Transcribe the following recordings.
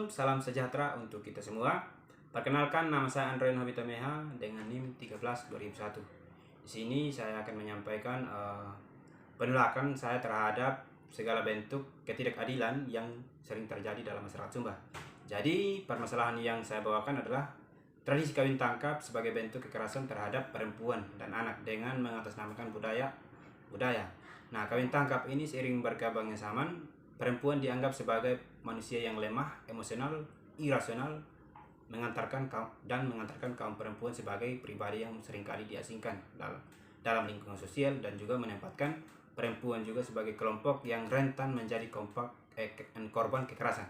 salam sejahtera untuk kita semua. Perkenalkan, nama saya Androin Hobitameha dengan NIM 13/2001. Di sini saya akan menyampaikan penolakan saya terhadap segala bentuk ketidakadilan yang sering terjadi dalam masyarakat Sumba. Jadi, permasalahan yang saya bawakan adalah tradisi kawin tangkap sebagai bentuk kekerasan terhadap perempuan dan anak dengan mengatasnamakan budaya. Nah, kawin tangkap ini seiring berkembangnya zaman, perempuan dianggap sebagai manusia yang lemah, emosional, irasional, mengantarkan kaum perempuan sebagai pribadi yang seringkali diasingkan dalam lingkungan sosial, dan juga menempatkan perempuan juga sebagai kelompok yang rentan menjadi korban kekerasan.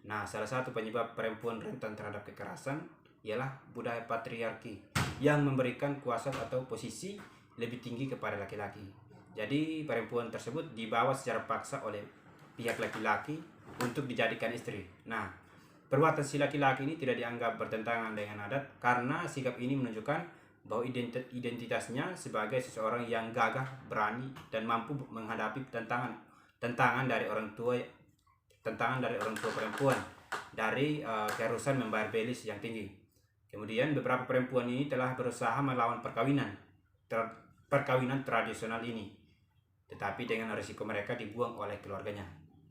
Nah, salah satu penyebab perempuan rentan terhadap kekerasan ialah budaya patriarki yang memberikan kuasa atau posisi lebih tinggi kepada laki-laki. Jadi perempuan tersebut dibawa secara paksa oleh pihak laki-laki untuk dijadikan istri. Nah, perbuatan si laki-laki ini tidak dianggap bertentangan dengan adat karena sikap ini menunjukkan bahwa identitasnya sebagai seseorang yang gagah, berani, dan mampu menghadapi tantangan dari orang tua perempuan dari keharusan membayar belis yang tinggi. Kemudian beberapa perempuan ini telah berusaha melawan perkawinan tradisional ini, tetapi dengan risiko mereka dibuang oleh keluarganya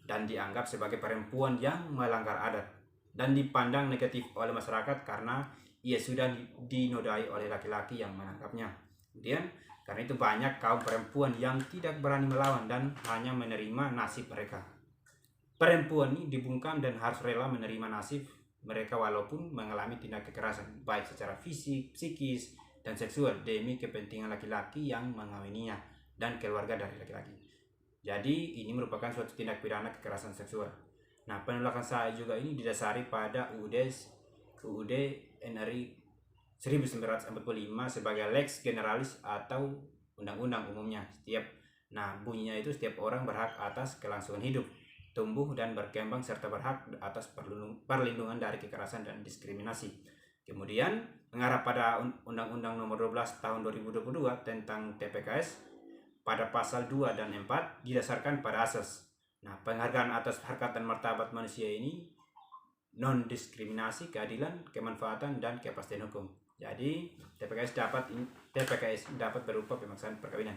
dan dianggap sebagai perempuan yang melanggar adat dan dipandang negatif oleh masyarakat karena ia sudah dinodai oleh laki-laki yang menangkapnya. Kemudian karena itu banyak kaum perempuan yang tidak berani melawan dan hanya menerima nasib mereka. Perempuan ini dibungkam dan harus rela menerima nasib mereka walaupun mengalami tindak kekerasan baik secara fisik, psikis, dan seksual demi kepentingan laki-laki yang mengawininya dan keluarga dari laki-laki. Jadi ini merupakan suatu tindak pidana kekerasan seksual. Nah, penolakan saya juga ini didasari pada UUD NRI 1945 sebagai lex generalis atau undang-undang umumnya. Bunyinya itu setiap orang berhak atas kelangsungan hidup, tumbuh dan berkembang serta berhak atas perlindungan dari kekerasan dan diskriminasi. Kemudian mengarah pada Undang-Undang Nomor 12 Tahun 2022 tentang TPKS pada pasal 2 dan 4 didasarkan pada asas. Nah, penghargaan atas harkat dan martabat manusia ini non-diskriminasi, keadilan, kemanfaatan, dan kepastian hukum. Jadi TPKS dapat berupa pemaksaan perkawinan.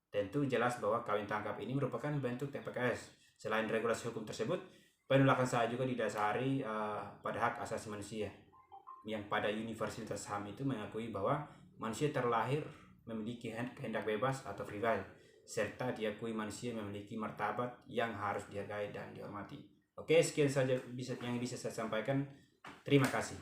Tentu jelas bahwa kawin tangkap ini merupakan bentuk TPKS. Selain regulasi hukum tersebut, penolakan saya juga didasari pada hak asasi manusia, yang pada Universitas HAM itu mengakui bahwa manusia terlahir memiliki kehendak bebas atau free will, serta diakui manusia memiliki martabat yang harus dihargai dan dihormati. Oke, sekian saja yang bisa saya sampaikan. Terima kasih.